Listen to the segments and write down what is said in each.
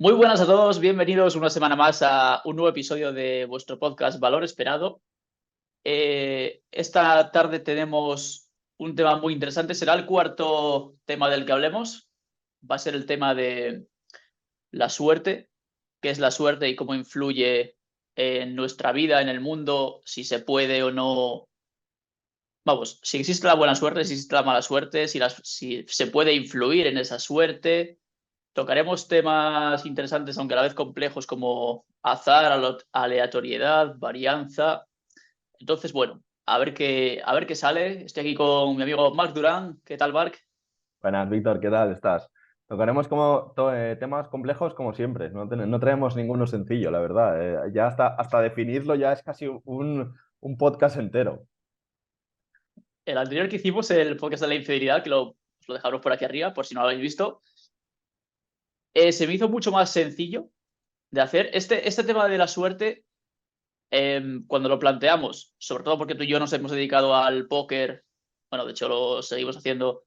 Muy buenas a todos, bienvenidos una semana más a un nuevo episodio de vuestro podcast Valor Esperado. Esta tarde tenemos un tema muy interesante, será el cuarto tema del que hablemos. Va a ser el tema de la suerte, qué es la suerte y cómo influye en nuestra vida, en el mundo, si se puede o no. Vamos, si existe la buena suerte, si existe la mala suerte, si se puede influir en esa suerte. Tocaremos temas interesantes, aunque a la vez complejos, como azar, aleatoriedad, varianza. Entonces, bueno, a ver qué sale. Estoy aquí con mi amigo Marc Durán. ¿Qué tal, Marc? Buenas, Víctor, ¿qué tal estás? Tocaremos temas complejos como siempre, no traemos ninguno sencillo, la verdad. Ya hasta definirlo ya es casi un podcast entero. El anterior que hicimos, el podcast de la infidelidad, que lo dejamos por aquí arriba, por si no lo habéis visto, se me hizo mucho más sencillo de hacer. Este tema de la suerte, cuando lo planteamos, sobre todo porque tú y yo nos hemos dedicado al póker, bueno, de hecho lo seguimos haciendo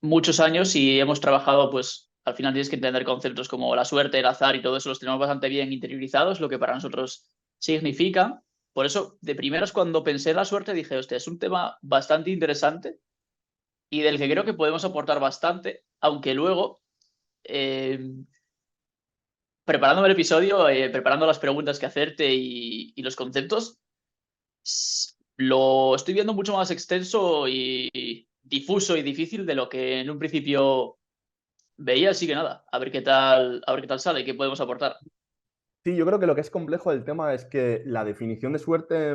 muchos años y hemos trabajado, pues al final tienes que entender conceptos como la suerte, el azar y todo eso los tenemos bastante bien interiorizados, lo que para nosotros significa. Por eso, de primeras, cuando pensé en la suerte, dije, hostia, es un tema bastante interesante y del que creo que podemos aportar bastante, aunque luego, eh, preparando el episodio, preparando las preguntas que hacerte y los conceptos, lo estoy viendo mucho más extenso y difuso y difícil de lo que en un principio veía. Así que nada, a ver qué tal sale y qué podemos aportar. Sí, yo creo que lo que es complejo del tema es que la definición de suerte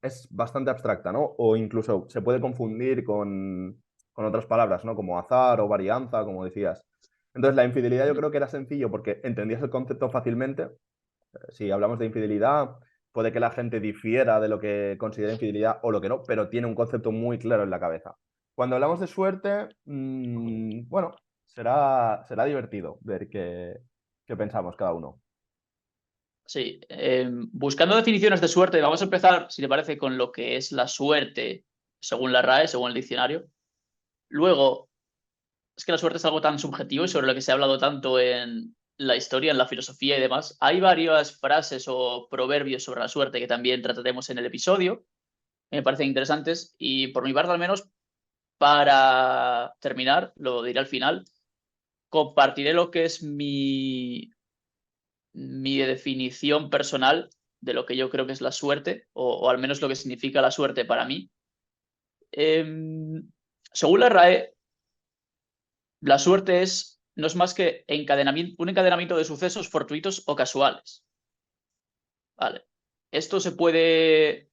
es bastante abstracta, ¿no? O incluso se puede confundir con otras palabras, ¿no? Como azar o varianza, como decías. Entonces, la infidelidad yo creo que era sencillo porque entendías el concepto fácilmente. Si hablamos de infidelidad, puede que la gente difiera de lo que considera infidelidad o lo que no, pero tiene un concepto muy claro en la cabeza. Cuando hablamos de suerte, bueno, será divertido ver qué pensamos cada uno. Sí, buscando definiciones de suerte, vamos a empezar, si te parece, con lo que es la suerte según la RAE, según el diccionario. Luego, es que la suerte es algo tan subjetivo y sobre lo que se ha hablado tanto en la historia, en la filosofía y demás. Hay varias frases o proverbios sobre la suerte que también trataremos en el episodio. Me parecen interesantes y por mi parte al menos, para terminar, lo diré al final, compartiré lo que es mi definición personal de lo que yo creo que es la suerte, o al menos lo que significa la suerte para mí. Según la RAE, la suerte no es más que un encadenamiento de sucesos fortuitos o casuales. Vale. Esto se puede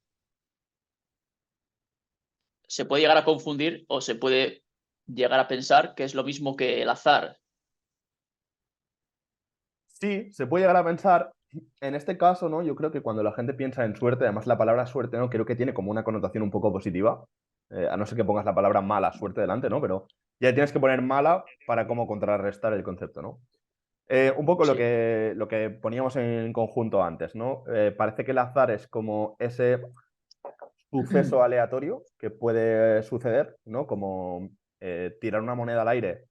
llegar a confundir o se puede llegar a pensar que es lo mismo que el azar. Sí, se puede llegar a pensar, en este caso, ¿no? Yo creo que cuando la gente piensa en suerte, además la palabra suerte, ¿no? Creo que tiene como una connotación un poco positiva, a no ser que pongas la palabra mala suerte delante, ¿no? Pero ya tienes que poner mala para como contrarrestar el concepto, ¿no? Un poco lo Sí. que poníamos en conjunto antes, ¿no? Parece que el azar es como ese suceso aleatorio que puede suceder, ¿no? Como tirar una moneda al aire,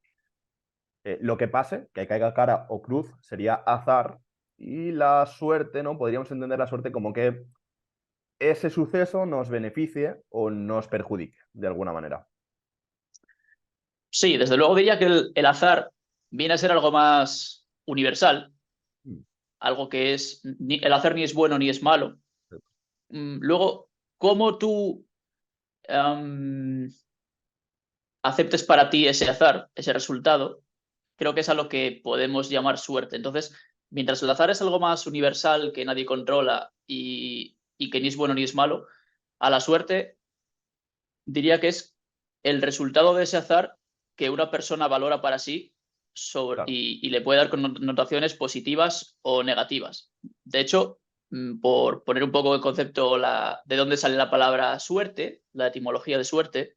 lo que pase, que caiga cara o cruz, sería azar. Y la suerte, ¿no? Podríamos entender la suerte como que ese suceso nos beneficie o nos perjudique de alguna manera. Sí, desde luego diría que el azar viene a ser algo más universal, Mm. algo que el azar ni es bueno ni es malo. Luego, cómo tú em, aceptes para ti ese azar, ese resultado, creo que es a lo que podemos llamar suerte. Entonces, mientras el azar es algo más universal que nadie controla y que ni es bueno ni es malo, a la suerte diría que es el resultado de ese azar que una persona valora para sí Claro. y le puede dar connotaciones positivas o negativas. De hecho, por poner un poco de concepto de dónde sale la palabra suerte, la etimología de suerte,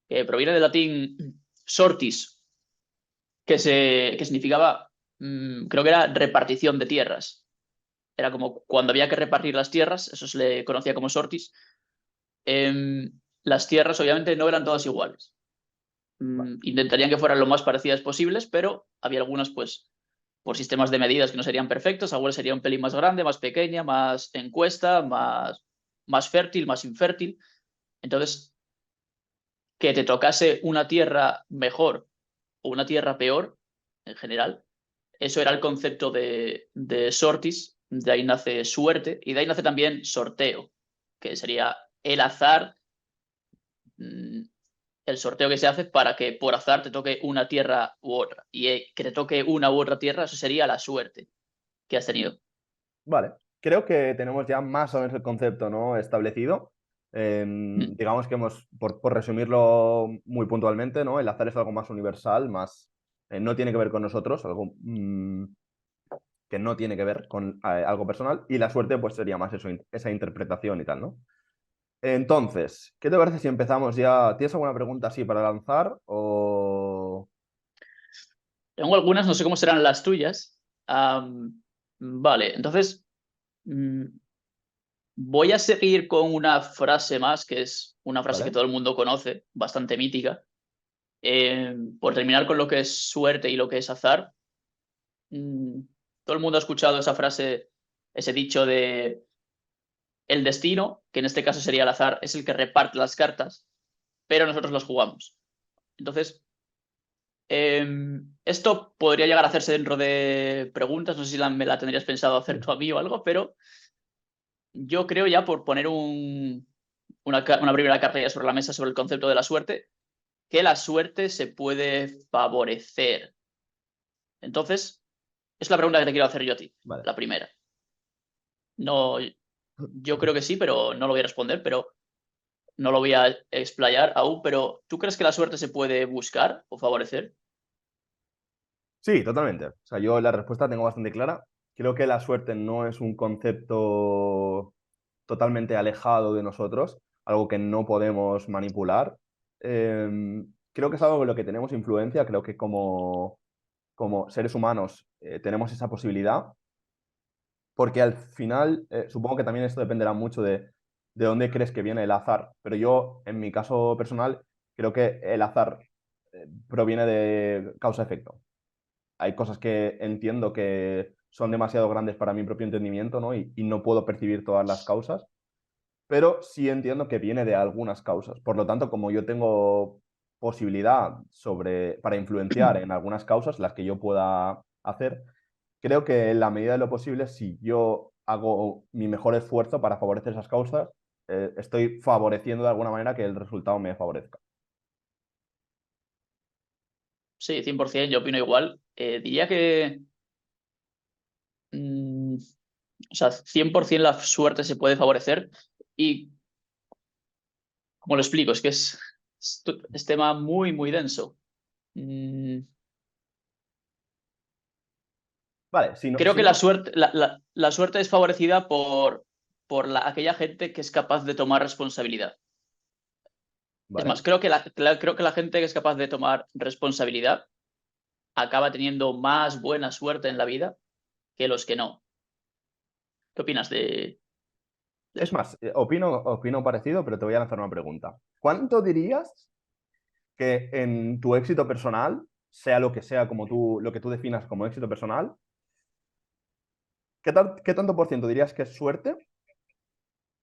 que proviene del latín sortis, que significaba, creo que era repartición de tierras. Era como cuando había que repartir las tierras, eso se le conocía como sortis. Las tierras obviamente no eran todas iguales. Vale. Intentarían que fueran lo más parecidas posibles, pero había algunas, pues, por sistemas de medidas que no serían perfectos, algunas sería un pelín más grande, más pequeña, más encuesta, más fértil, más infértil. Entonces, que te tocase una tierra mejor o una tierra peor, en general, eso era el concepto de sortis, de ahí nace suerte, y de ahí nace también sorteo, que sería el azar, el sorteo que se hace para que por azar te toque una tierra u otra. Y que te toque una u otra tierra, eso sería la suerte que has tenido. Vale, creo que tenemos ya más o menos el concepto, ¿no? establecido. Mm. Digamos que hemos, por resumirlo muy puntualmente, ¿no? El azar es algo más universal, más no tiene que ver con nosotros, algo que no tiene que ver con algo personal, y la suerte pues sería más eso, esa interpretación y tal, ¿no? Entonces, ¿qué te parece si empezamos ya? ¿Tienes alguna pregunta así para lanzar? O... Tengo algunas, no sé cómo serán las tuyas. Vale, entonces mm, voy a seguir con una frase más, que es una frase que ¿Vale? todo el mundo conoce, bastante mítica. Por terminar con lo que es suerte y lo que es azar, mm, todo el mundo ha escuchado esa frase, ese dicho de el destino, que en este caso sería el azar, es el que reparte las cartas, pero nosotros las jugamos. Entonces, esto podría llegar a hacerse dentro de preguntas, no sé si me la tendrías pensado hacer tú a mí o algo, pero yo creo ya por poner una primera carta ya sobre la mesa sobre el concepto de la suerte, que la suerte se puede favorecer. Entonces, es la pregunta que te quiero hacer yo a ti, Vale. la primera. No, yo creo que sí, pero no lo voy a responder, pero no lo voy a explayar aún, pero ¿tú crees que la suerte se puede buscar o favorecer? Sí, totalmente. O sea, yo la respuesta tengo bastante clara. Creo que la suerte no es un concepto totalmente alejado de nosotros, algo que no podemos manipular. Creo que es algo en lo que tenemos influencia, creo que como seres humanos tenemos esa posibilidad, porque al final supongo que también esto dependerá mucho de dónde crees que viene el azar, pero yo en mi caso personal creo que el azar proviene de causa-efecto. Hay cosas que entiendo que son demasiado grandes para mi propio entendimiento, ¿no? Y no puedo percibir todas las causas, pero sí entiendo que viene de algunas causas. Por lo tanto, como yo tengo posibilidad para influenciar en algunas causas, las que yo pueda hacer, creo que en la medida de lo posible, si yo hago mi mejor esfuerzo para favorecer esas causas, estoy favoreciendo de alguna manera que el resultado me favorezca. Sí, 100%, yo opino igual. Diría que, mm, o sea, 100% la suerte se puede favorecer y, como lo explico, es que es tema muy, muy denso. Mm, Vale, si no, Creo si que la no, suerte, la suerte es favorecida por aquella gente que es capaz de tomar responsabilidad. Es vale. más, creo que la gente que es capaz de tomar responsabilidad acaba teniendo más buena suerte en la vida que los que no. ¿Qué opinas de Es eso? más, opino parecido, pero te voy a lanzar una pregunta. ¿Cuánto dirías que en tu éxito personal, sea lo que sea como lo que tú definas como éxito personal, qué tanto por ciento dirías que es suerte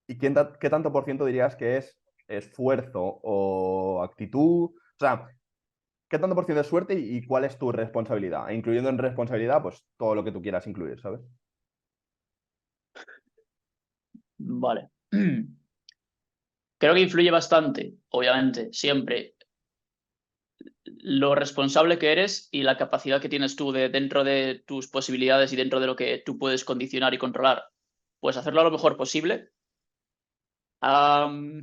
y qué tanto por ciento dirías que es esfuerzo o actitud? O sea, ¿qué tanto por ciento es suerte y cuál es tu responsabilidad? Incluyendo en responsabilidad, pues todo lo que tú quieras incluir, ¿sabes? Vale. Creo que influye bastante, obviamente, siempre lo responsable que eres y la capacidad que tienes tú de dentro de tus posibilidades y dentro de lo que tú puedes condicionar y controlar, pues hacerlo lo mejor posible. Am,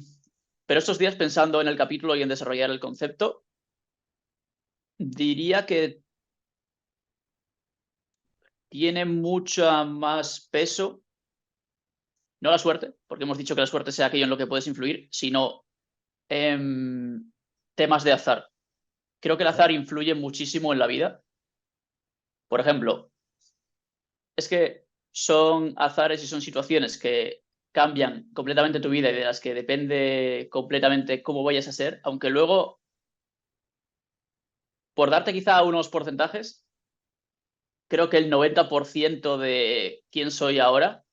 pero estos días pensando en el capítulo y en desarrollar el concepto, diría que tiene mucha más peso, no la suerte, porque hemos dicho que la suerte sea aquello en lo que puedes influir, sino temas de azar. Creo que el ¿Vale? azar influye muchísimo en la vida. Por ejemplo, es que son azares y son situaciones que cambian completamente tu vida y de las que depende completamente cómo vayas a ser, aunque luego por darte quizá unos porcentajes, creo que el 90% de quién soy ahora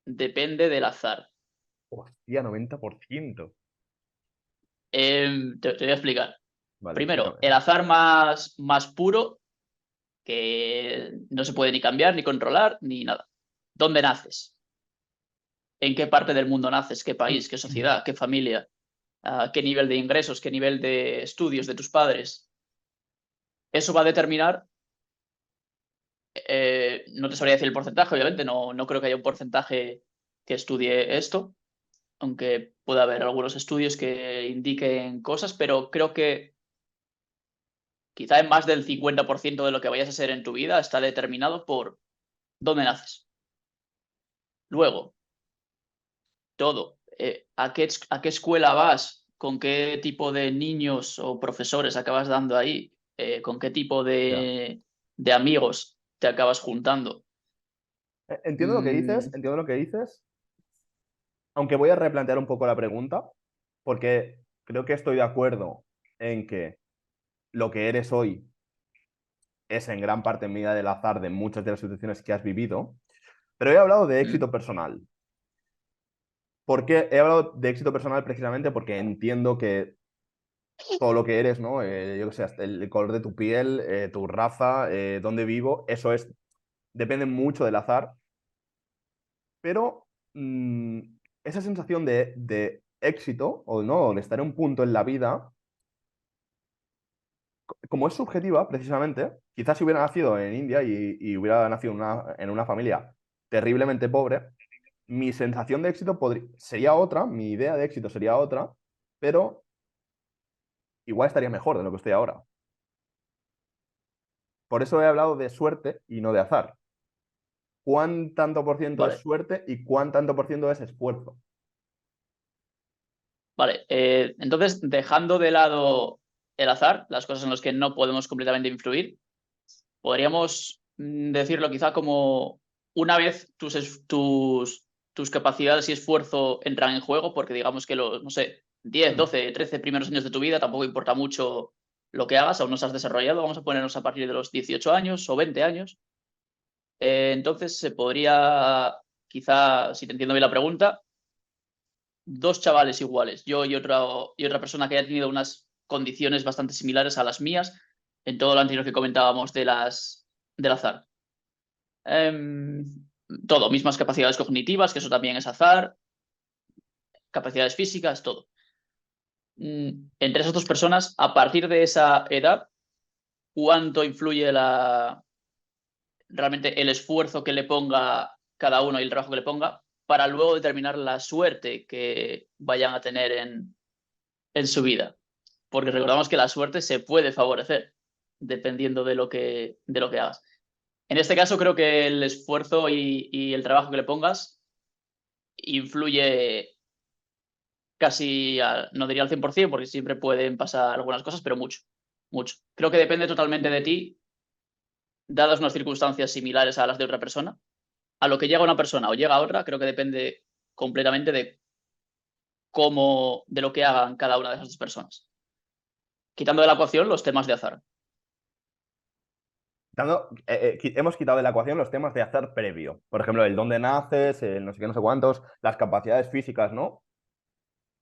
depende del azar. Hostia, 90%. Te voy a explicar. Vale, Primero, explícame. el azar más puro, que no se puede ni cambiar, ni controlar, ni nada. ¿Dónde naces? ¿En qué parte del mundo naces? ¿Qué país? ¿Qué sociedad? ¿Qué familia? ¿Qué nivel de ingresos? ¿Qué nivel de estudios de tus padres? Eso va a determinar, no te sabría decir el porcentaje, obviamente, no creo que haya un porcentaje que estudie esto, aunque pueda haber algunos estudios que indiquen cosas, pero creo que quizá en más del 50% de lo que vayas a ser en tu vida está determinado por dónde naces. Luego, todo. ¿A qué escuela vas? ¿Con qué tipo de niños o profesores acabas dando ahí? ¿Con qué tipo Ya. de amigos te acabas juntando? Entiendo lo que dices, Mm, entiendo lo que dices, aunque voy a replantear un poco la pregunta, porque creo que estoy de acuerdo en que lo que eres hoy es en gran parte en medida del azar de muchas de las situaciones que has vivido, pero he hablado de mm, éxito personal. ¿Por qué he hablado de éxito personal? Precisamente porque entiendo que todo lo que eres, ¿no? Yo qué sé, hasta el color de tu piel, tu raza, dónde vivo, eso es, depende mucho del azar, pero mmm, esa sensación de éxito o no, de estar en un punto en la vida, como es subjetiva, precisamente, quizás si hubiera nacido en India y hubiera nacido en una familia terriblemente pobre, mi sensación de éxito sería otra, mi idea de éxito sería otra, pero igual estaría mejor de lo que estoy ahora. Por eso he hablado de suerte y no de azar. ¿Cuán tanto por ciento es vale, suerte y cuán tanto por ciento es esfuerzo? vale. Entonces, dejando de lado el azar, las cosas en las que no podemos completamente influir, podríamos decirlo quizá como una vez tus capacidades y esfuerzo entran en juego, porque digamos que los, no sé, 10, Hmm. 12, 13 primeros años de tu vida tampoco importa mucho lo que hagas, aún no se has desarrollado, vamos a ponernos a partir de los 18 años o 20 años. Entonces se podría, quizá, si te entiendo bien la pregunta, dos chavales iguales, yo y otra persona que haya tenido unas condiciones bastante similares a las mías, en todo lo anterior que comentábamos del azar. Em, Todo, mismas capacidades cognitivas, que eso también es azar, capacidades físicas, todo. Entre esas dos personas, a partir de esa edad, ¿cuánto influye realmente el esfuerzo que le ponga cada uno y el trabajo que le ponga para luego determinar la suerte que vayan a tener en su vida? Porque recordamos que la suerte se puede favorecer dependiendo de lo que hagas. En este caso, creo que el esfuerzo y el trabajo que le pongas influye casi, no diría al 100%, porque siempre pueden pasar algunas cosas, pero mucho, mucho. Creo que depende totalmente de ti, dadas unas circunstancias similares a las de otra persona. A lo que llega una persona o llega otra, creo que depende completamente de cómo, de lo que hagan cada una de esas dos personas. Quitando de la ecuación los temas de azar. Hemos quitado de la ecuación los temas de azar previo. Por ejemplo, el dónde naces, el no sé qué, no sé cuántos, las capacidades físicas, ¿no?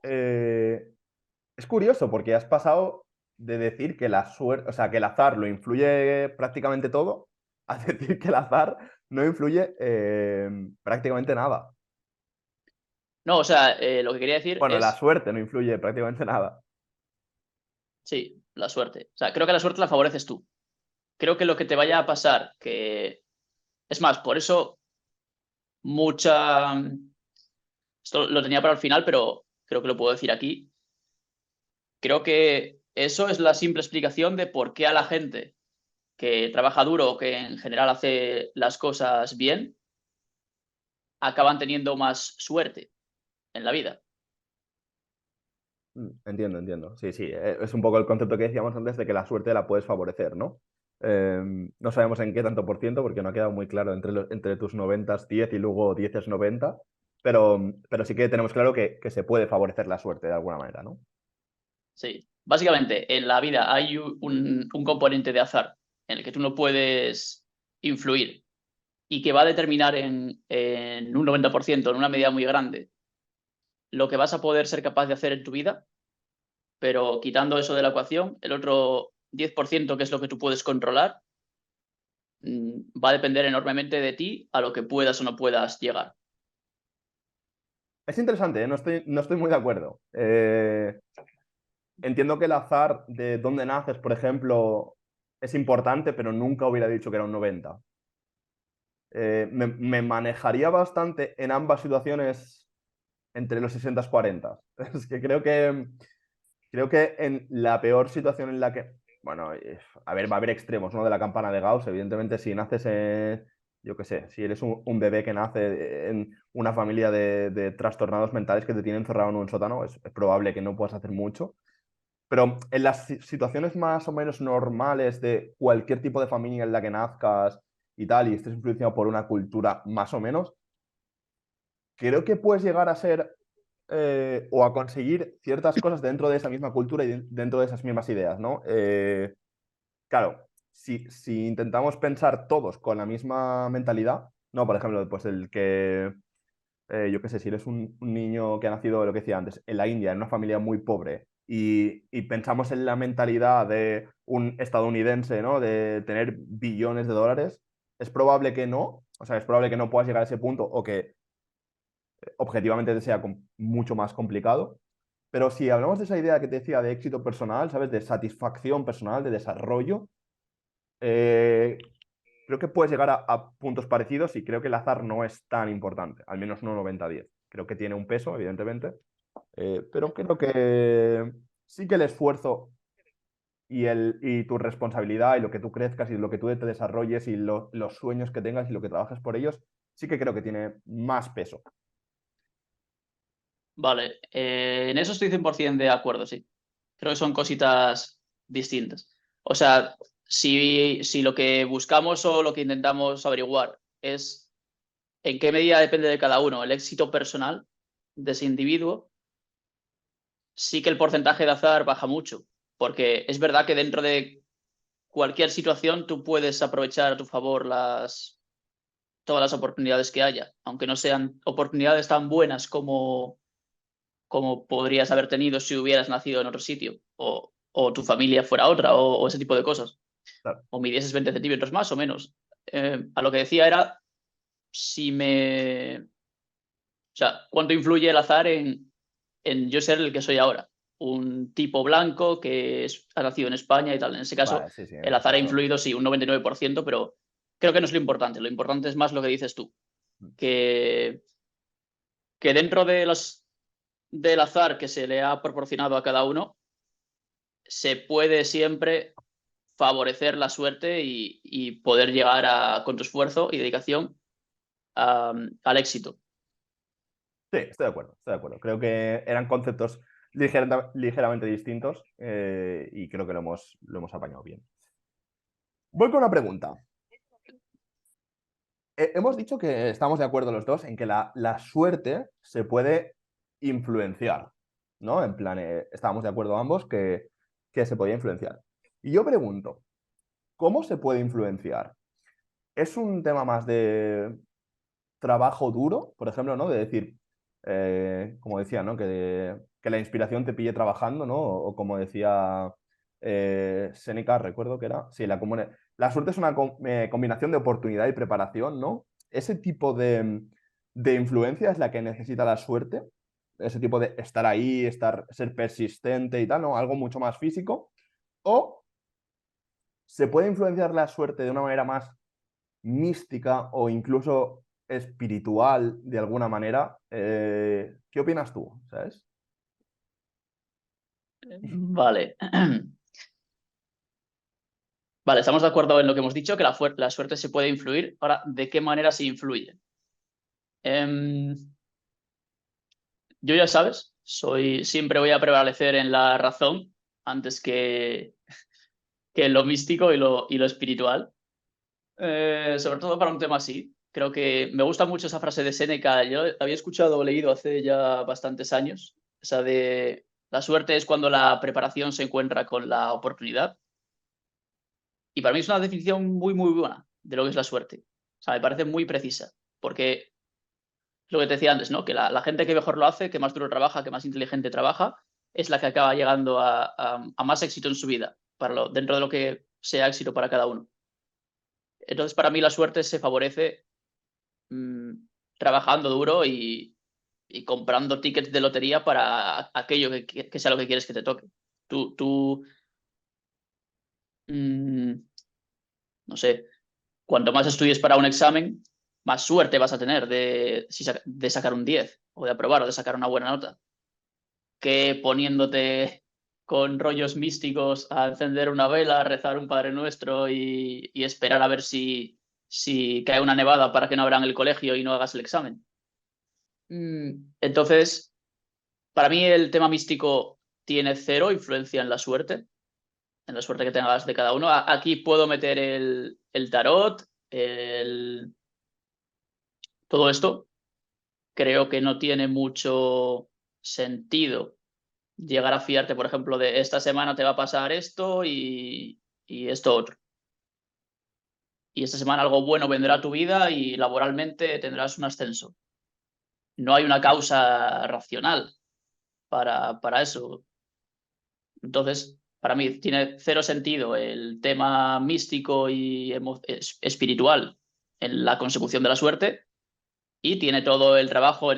Eh, es curioso porque has pasado de decir que la suerte, o sea, que el azar lo influye prácticamente todo, a decir que el azar no influye prácticamente nada. No, o sea, lo que quería decir Bueno, la es, suerte no influye prácticamente nada. sí, la suerte. O sea, creo que la suerte la favoreces tú. Creo que lo que te vaya a pasar, que es más, por eso mucha, esto lo tenía para el final, pero creo que lo puedo decir aquí. Creo que eso es la simple explicación de por qué a la gente que trabaja duro o que en general hace las cosas bien, acaban teniendo más suerte en la vida. Entiendo, entiendo. Sí, sí. Es un poco el concepto que decíamos antes de que la suerte la puedes favorecer, ¿no? No sabemos en qué tanto por ciento, porque no ha quedado muy claro entre tus 90 10 y luego 10 90, pero sí que tenemos claro que se puede favorecer la suerte de alguna manera, ¿no? Sí. básicamente, en la vida hay un componente de azar en el que tú no puedes influir y que va a determinar en un 90%, en una medida muy grande, lo que vas a poder ser capaz de hacer en tu vida, pero quitando eso de la ecuación, el otro 10%, que es lo que tú puedes controlar, va a depender enormemente de ti a lo que puedas o no puedas llegar. Es interesante, ¿eh? No estoy muy de acuerdo. Entiendo que el azar de dónde naces, por ejemplo, es importante, pero nunca hubiera dicho que era un 90. Me manejaría bastante en ambas situaciones entre los 60 y 40. Es que creo que en la peor situación en la que, bueno, a ver, va a haber extremos, ¿no? De la campana de Gauss, evidentemente, si naces yo qué sé, si eres un bebé que nace en una familia de trastornados mentales que te tienen encerrado en un sótano, es probable que no puedas hacer mucho. Pero en las situaciones más o menos normales de cualquier tipo de familia en la que nazcas y tal, y estés influenciado por una cultura más o menos, creo que puedes llegar a ser o a conseguir ciertas cosas dentro de esa misma cultura y dentro de esas mismas ideas, ¿no? Claro, si intentamos pensar todos con la misma mentalidad, no, por ejemplo, pues el que, yo qué sé, si eres un niño que ha nacido, lo que decía antes, en la India, en una familia muy pobre, y pensamos en la mentalidad de un estadounidense, ¿no? De tener billones de dólares, es probable que no, o sea, es probable que no puedas llegar a ese punto o que objetivamente sea mucho más complicado. Pero si hablamos de esa idea que te decía de éxito personal, ¿sabes? De satisfacción personal, de desarrollo, eh, creo que puedes llegar a puntos parecidos y creo que el azar no es tan importante, al menos no 90-10. Creo que tiene un peso, evidentemente, pero creo que sí que el esfuerzo y tu responsabilidad y lo que tú crezcas y lo que tú te desarrolles y los sueños que tengas y lo que trabajes por ellos, sí que creo que tiene más peso. Vale, en eso estoy 100% de acuerdo, sí. Creo que son cositas distintas. O sea, si lo que buscamos o lo que intentamos averiguar es en qué medida depende de cada uno el éxito personal de ese individuo, sí que el porcentaje de azar baja mucho, porque es verdad que dentro de cualquier situación tú puedes aprovechar a tu favor todas las oportunidades que haya, aunque no sean oportunidades tan buenas como podrías haber tenido si hubieras nacido en otro sitio, o tu familia fuera otra, o ese tipo de cosas, Claro. o midieses 20 centímetros más o menos. A lo que decía era si me... O sea, cuánto influye el azar en yo ser el que soy ahora. Un tipo blanco que ha nacido en España y tal. En ese caso, Vale, sí, sí, en el ese azar ha caso. influido, sí, un 99%, pero creo que no es lo importante. Lo importante es más lo que dices tú, que, que dentro del azar que se le ha proporcionado a cada uno, se puede siempre favorecer la suerte y poder llegar con tu esfuerzo y dedicación al éxito. Sí, estoy de acuerdo, estoy de acuerdo. Creo que eran conceptos ligeramente distintos y creo que lo hemos apañado bien. Voy con una pregunta. Hemos dicho que estamos de acuerdo los dos en que la suerte se puede influenciar, ¿no? En plan, estábamos de acuerdo ambos que se podía influenciar. Y yo pregunto, ¿cómo se puede influenciar? ¿Es un tema más de trabajo duro, por ejemplo, ¿no? De decir, como decía, ¿no? Que la inspiración te pille trabajando, ¿no? O como decía Séneca, recuerdo que era, sí, la suerte es una combinación de oportunidad y preparación, ¿no? Ese tipo de influencia es la que necesita la suerte, ese tipo de estar ahí, ser persistente y tal, ¿no? Algo mucho más físico. O se puede influenciar la suerte de una manera más mística o incluso espiritual de alguna manera. ¿Qué opinas tú? ¿Sabes? Vale. Vale, estamos de acuerdo en lo que hemos dicho, que la suerte se puede influir. Ahora, ¿de qué manera se influye? Em, yo ya sabes, siempre voy a prevalecer en la razón antes que en lo místico y lo espiritual. Sobre todo para un tema así. Creo que me gusta mucho esa frase de Séneca. Yo la había escuchado o leído hace ya bastantes años. Esa de La suerte es cuando la preparación se encuentra con la oportunidad. Y para mí es una definición muy, muy buena de lo que es la suerte. O sea, me parece muy precisa. Porque lo que te decía antes, ¿no? Que la gente que mejor lo hace, que más duro trabaja, que más inteligente trabaja, es la que acaba llegando a más éxito en su vida, dentro de lo que sea éxito para cada uno. Entonces, para mí la suerte se favorece mmm, trabajando duro y comprando tickets de lotería para aquello que sea lo que quieres que te toque. Tú no sé, cuanto más estudies para un examen, más suerte vas a tener de sacar un 10 o de aprobar o de sacar una buena nota, que poniéndote con rollos místicos a encender una vela, a rezar un Padre Nuestro y esperar a ver si cae una nevada para que no abran el colegio y no hagas el examen. Entonces, para mí el tema místico tiene cero influencia en la suerte que tengas de cada uno. Aquí puedo meter el tarot, todo esto. Creo que no tiene mucho sentido llegar a fiarte, por ejemplo, de esta semana te va a pasar esto y esto otro. Y esta semana algo bueno vendrá a tu vida y laboralmente tendrás un ascenso. No hay una causa racional para eso. Entonces, para mí tiene cero sentido el tema místico y espiritual en la consecución de la suerte y tiene todo el trabajo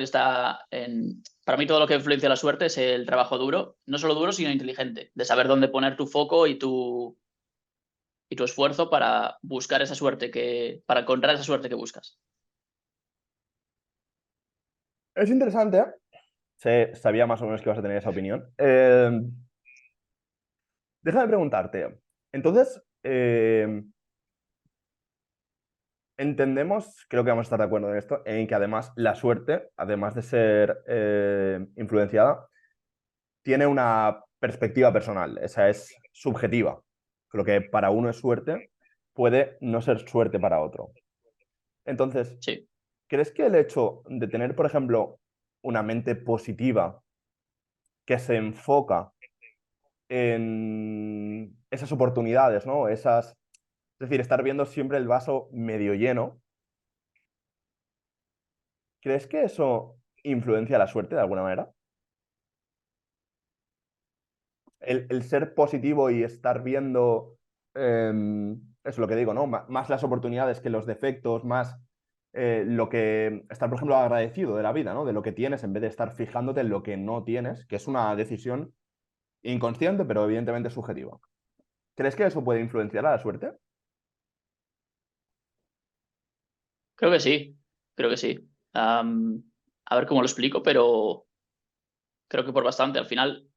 para mí todo lo que influencia la suerte es el trabajo duro, no solo duro, sino inteligente, de saber dónde poner tu foco y tu esfuerzo para buscar esa suerte para encontrar esa suerte que buscas. Es interesante, ¿eh? Sabía más o menos que ibas a tener esa opinión. Déjame preguntarte. Entonces, entendemos, creo que vamos a estar de acuerdo en esto, en que además la suerte, además de ser influenciada, tiene una perspectiva personal, esa es subjetiva. Lo que para uno es suerte puede no ser suerte para otro. Entonces, Sí. ¿crees que el hecho de tener, por ejemplo, una mente positiva que se enfoca en esas oportunidades, ¿no? Es decir, estar viendo siempre el vaso medio lleno, ¿crees que eso influencia la suerte de alguna manera? El ser positivo y estar viendo, es lo que digo, ¿no? Más las oportunidades que los defectos, más lo que, estar, por ejemplo, agradecido de la vida, ¿no? De lo que tienes en vez de estar fijándote en lo que no tienes, que es una decisión inconsciente, pero evidentemente subjetiva. ¿Crees que eso puede influenciar a la suerte? Creo que sí, creo que sí. A ver cómo lo explico, pero creo que por bastante. Al final,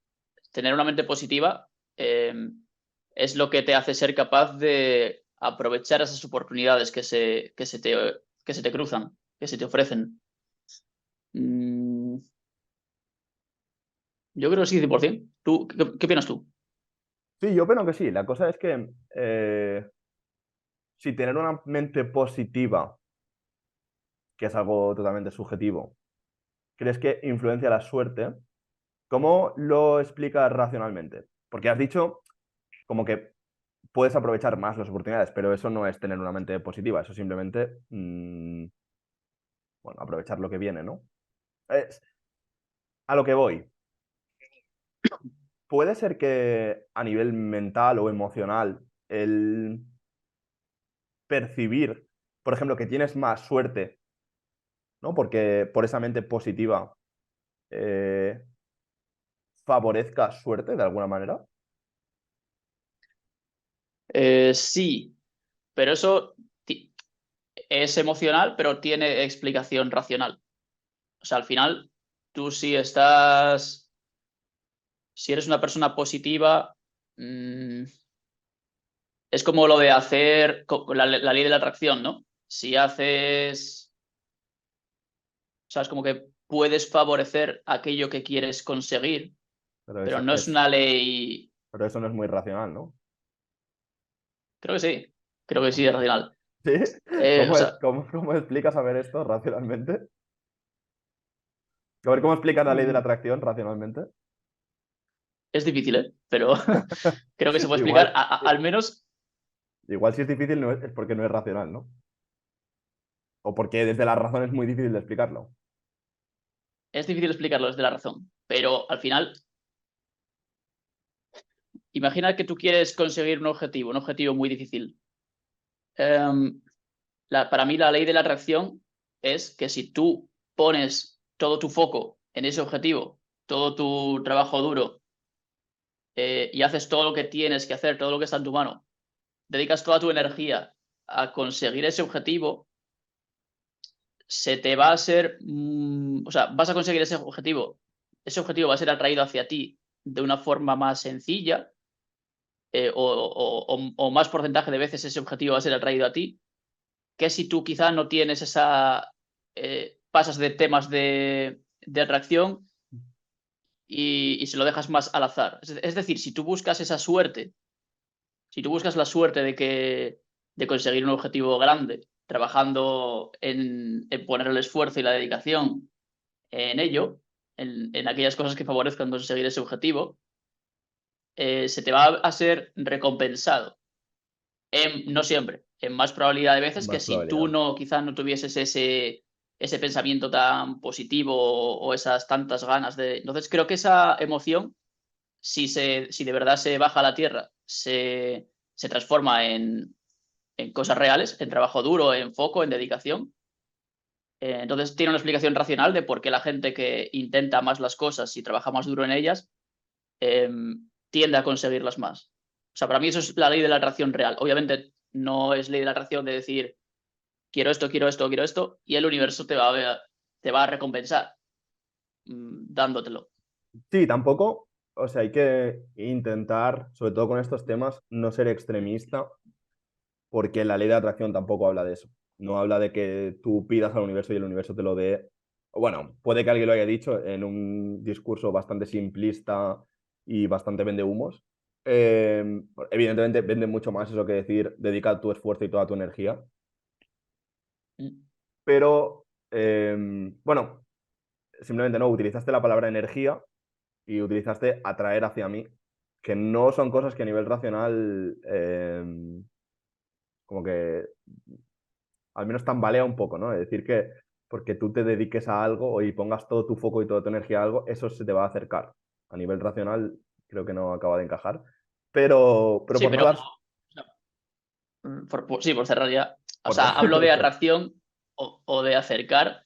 tener una mente positiva es lo que te hace ser capaz de aprovechar esas oportunidades que se te cruzan, que se te ofrecen. Mm, yo creo que sí, 100%. ¿Qué opinas tú? Sí, yo opino que sí. La cosa es que si tener una mente positiva, que es algo totalmente subjetivo, crees que influencia la suerte, ¿cómo lo explicas racionalmente? Porque has dicho como que puedes aprovechar más las oportunidades, pero eso no es tener una mente positiva, eso simplemente, bueno, aprovechar lo que viene, ¿no? Es- a lo que voy. Puede ser que a nivel mental o emocional, el percibir, por ejemplo, que tienes más suerte, ¿no? Porque por esa mente positiva eh, favorezca suerte de alguna manera. Sí, pero eso es emocional, pero tiene explicación racional. O sea, al final, tú si eres una persona positiva, mm, es como lo de hacer la ley de la atracción, ¿no? Si haces, o sea, es como que puedes favorecer aquello que quieres conseguir, Pero pero eso no es es, una ley, pero eso no es muy racional, ¿no? creo que sí es racional. ¿Sí? O sea, ¿Cómo explicas a ver esto racionalmente? A ver, ¿cómo explicas la ley de la mm, atracción racionalmente? Es difícil, ¿eh? Pero creo que se puede explicar, Igual, al menos igual si es difícil es porque no es racional, ¿no? O porque desde la razón es muy difícil de explicarlo. es difícil explicarlo desde la razón. Pero al final, imagina que tú quieres conseguir un objetivo muy difícil. Em, para mí la ley de la atracción es que si tú pones todo tu foco en ese objetivo, todo tu trabajo duro, y haces todo lo que tienes que hacer, todo lo que está en tu mano, dedicas toda tu energía a conseguir ese objetivo, se te va a ser, o sea, vas a conseguir ese objetivo va a ser atraído hacia ti de una forma más sencilla, o más porcentaje de veces ese objetivo va a ser atraído a ti, que si tú quizá no tienes pasas de temas de atracción y se lo dejas más al azar. Es decir, si tú buscas esa suerte, si tú buscas la suerte de conseguir un objetivo grande, trabajando en poner el esfuerzo y la dedicación en ello, en aquellas cosas que favorezcan conseguir ese objetivo, se te va a ser recompensado. No siempre, en más probabilidad de veces que Más si tú probabilidad. no, quizás no tuvieses ese pensamiento tan positivo o esas tantas ganas de. Entonces creo que esa emoción, si de verdad se baja a la tierra, se transforma en cosas reales, en trabajo duro, en foco, en dedicación. Entonces tiene una explicación racional de por qué la gente que intenta más las cosas y trabaja más duro en ellas, eh, tiende a conseguirlas más. O sea, para mí eso es la ley de la atracción real. Obviamente no es ley de la atracción de decir quiero esto, quiero esto, quiero esto, y el universo te va a recompensar, dándotelo. Sí, tampoco, o sea, hay que intentar, sobre todo con estos temas, no ser extremista, porque la ley de atracción tampoco habla de eso. No habla de que tú pidas al universo y el universo te lo dé. Bueno, puede que alguien lo haya dicho en un discurso bastante simplista y bastante vende humos. Evidentemente vende mucho más eso que decir dedica tu esfuerzo y toda tu energía. Mm. Pero, bueno, simplemente no, utilizaste la palabra energía y utilizaste atraer hacia mí, que no son cosas que a nivel racional como que al menos tambalea un poco, ¿no? Es decir, que porque tú te dediques a algo y pongas todo tu foco y toda tu energía a algo, eso se te va a acercar. A nivel racional creo que no acaba de encajar, pero Sí, por no pero dar... sí, por cerrar ya. O Por sea, hablo de por- atracción o de acercar,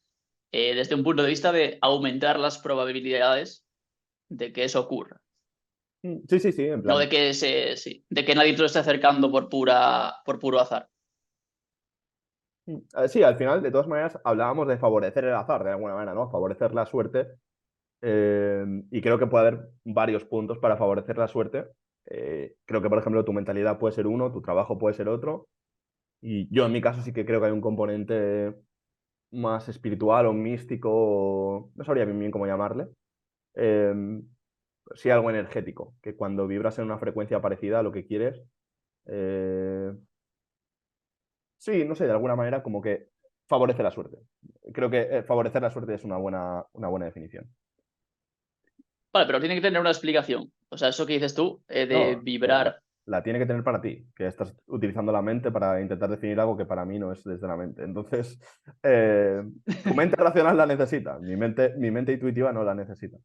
desde un punto de vista de aumentar las probabilidades de que eso ocurra. Sí, sí, sí, en No plan. de que nadie te lo esté acercando por puro azar. Sí, al final, de todas maneras, hablábamos de favorecer el azar, de alguna manera, ¿no? Favorecer la suerte. Y creo que puede haber varios puntos para favorecer la suerte. Creo que, por ejemplo, tu mentalidad puede ser uno, tu trabajo puede ser otro. Y yo en mi caso sí que creo que hay un componente más espiritual o místico, no sabría bien, bien cómo llamarle. Eh, sí, algo energético, que cuando vibras en una frecuencia parecida a lo que quieres, eh, sí, no sé, de alguna manera como que favorece la suerte. Creo que favorecer la suerte es una buena definición. Vale, pero tiene que tener una explicación. O sea, eso que dices tú, de No, vibrar. la tiene que tener para ti, que estás utilizando la mente para intentar definir algo que para mí no es desde la mente. Entonces, eh, tu mente racional la necesita, mi mente intuitiva no la necesita.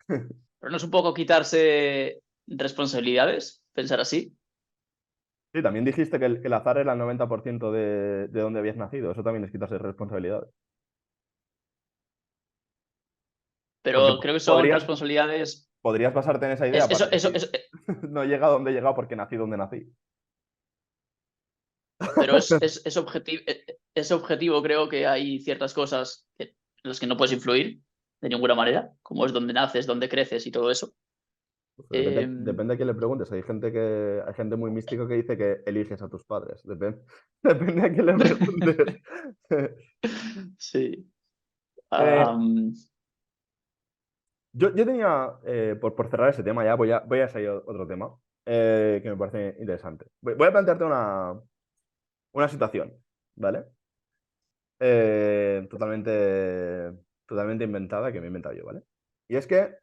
Pero no es un poco quitarse responsabilidades, pensar así. Sí, también dijiste que el azar era el 90% de dónde habías nacido. Eso también es quitarse responsabilidades. Porque Pero creo que son podrías, responsabilidades. podrías basarte en esa idea para Eso, decir, no he llegado donde he llegado porque nací donde nací. pero es objetivo, creo que hay ciertas cosas en las que no puedes influir de ninguna manera, como es donde naces, donde creces y todo eso. Uf, Eh, depende a quién le preguntes. Hay gente muy mística que dice que eliges a tus padres. Depende a quién le preguntes. sí. Eh, Am, yo tenía, por cerrar ese tema ya, voy a seguir otro tema que me parece interesante. Voy a plantearte una situación, ¿vale? Totalmente inventada que me he inventado yo, ¿vale? Y es que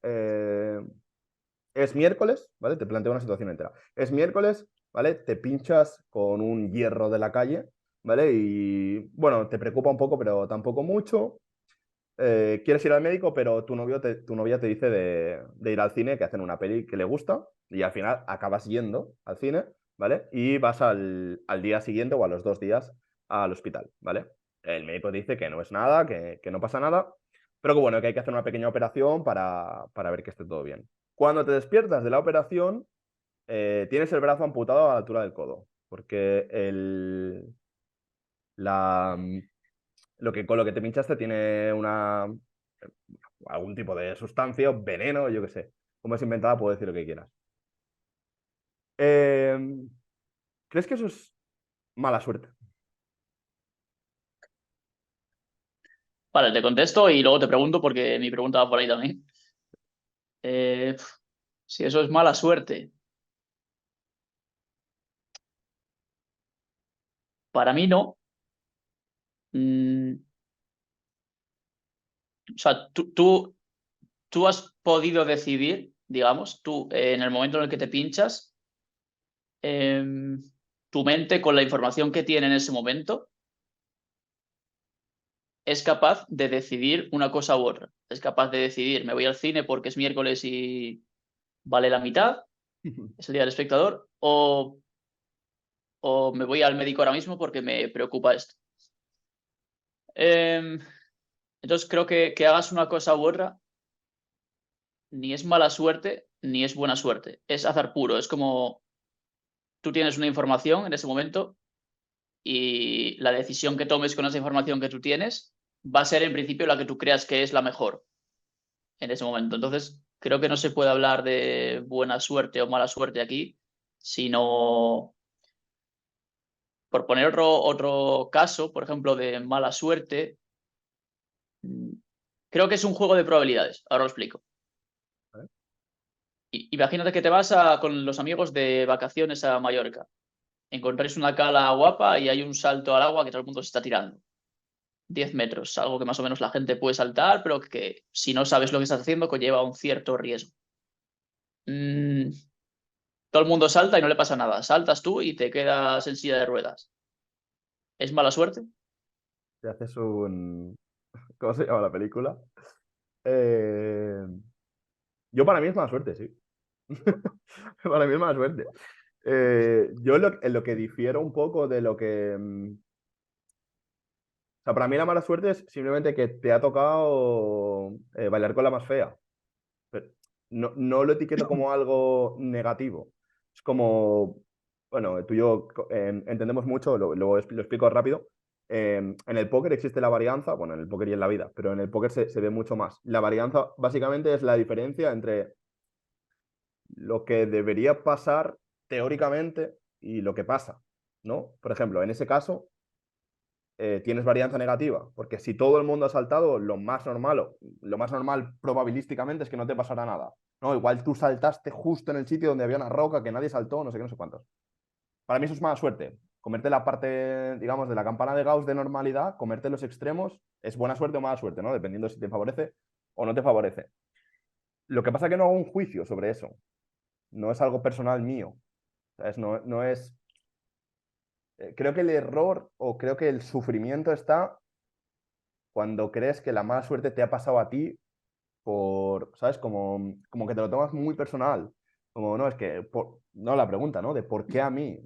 es miércoles, ¿vale? Te planteo una situación entera. Es miércoles, ¿vale? Te pinchas con un hierro de la calle, ¿vale? Y bueno, te preocupa un poco, pero tampoco mucho. Quieres ir al médico, pero tu novia te dice de ir al cine, que hacen una peli que le gusta, y al final acabas yendo al cine, ¿vale? Y vas al día siguiente o a los 2 días al hospital, ¿vale? El médico te dice que no es nada, que no pasa nada, pero que bueno, que hay que hacer una pequeña operación para ver que esté todo bien. Cuando te despiertas de la operación, tienes el brazo amputado a la altura del codo, porque la, con lo que te pinchaste tiene algún tipo de sustancia, o veneno, yo qué sé. Como es inventada, puedo decir lo que quieras. Eh, ¿Crees que eso es mala suerte? Vale, te contesto y luego te pregunto porque mi pregunta va por ahí también. Eh, si eso es mala suerte. Para mí no. Mm, o sea, tú has podido decidir, digamos, tú en el momento en el que te pinchas, em, tu mente con la información que tiene en ese momento es capaz de decidir una cosa u otra. Es capaz de decidir, me voy al cine porque es miércoles y vale la mitad, es el día del espectador, o me voy al médico ahora mismo porque me preocupa esto. Em, entonces creo que hagas una cosa u otra ni es mala suerte ni es buena suerte. Es azar puro. Es como tú tienes una información en ese momento y la decisión que tomes con esa información que tú tienes va a ser en principio la que tú creas que es la mejor en ese momento. Entonces, creo que no se puede hablar de buena suerte o mala suerte aquí, sino por poner otro caso, por ejemplo, de mala suerte, mm, creo que es un juego de probabilidades. Ahora lo explico. ¿Vale? Imagínate que te vas con los amigos de vacaciones a Mallorca. Encontráis una cala guapa y hay un salto al agua que todo el mundo se está tirando. 10 metros, algo que más o menos la gente puede saltar, pero que si no sabes lo que estás haciendo conlleva un cierto riesgo. Mm, todo el mundo salta y no le pasa nada. Saltas tú y te quedas en silla de ruedas. ¿Es mala suerte? Te haces un... ¿Cómo se llama la película? Eh, Yo para mí es mala suerte, sí. Para mí es mala suerte. Yo en lo que difiero un poco de lo que... O sea, para mí la mala suerte es simplemente que te ha tocado bailar con la más fea. Pero no lo etiqueto como algo negativo. Es como, bueno, tú y yo entendemos mucho, lo explico rápido. En el póker existe la varianza, bueno, en el póker y en la vida, pero en el póker se ve mucho más. La varianza básicamente es la diferencia entre lo que debería pasar teóricamente y lo que pasa, ¿no? Por ejemplo, en ese caso, tienes varianza negativa, porque si todo el mundo ha saltado, lo más normal probabilísticamente es que no te pasará nada. No, igual tú saltaste justo en el sitio donde había una roca que nadie saltó, no sé qué, no sé cuántos. Para mí eso es mala suerte. Comerte la parte, digamos, de la campana de Gauss de normalidad, comerte los extremos, es buena suerte o mala suerte, ¿no? Dependiendo si te favorece o no te favorece. Lo que pasa es que no hago un juicio sobre eso. No es algo personal mío. ¿Sabes? No es. Creo que el error o creo que el sufrimiento está cuando crees que la mala suerte te ha pasado a ti ¿sabes? Como que te lo tomas muy personal. Como, no, es que, no la pregunta, ¿no? De por qué a mí.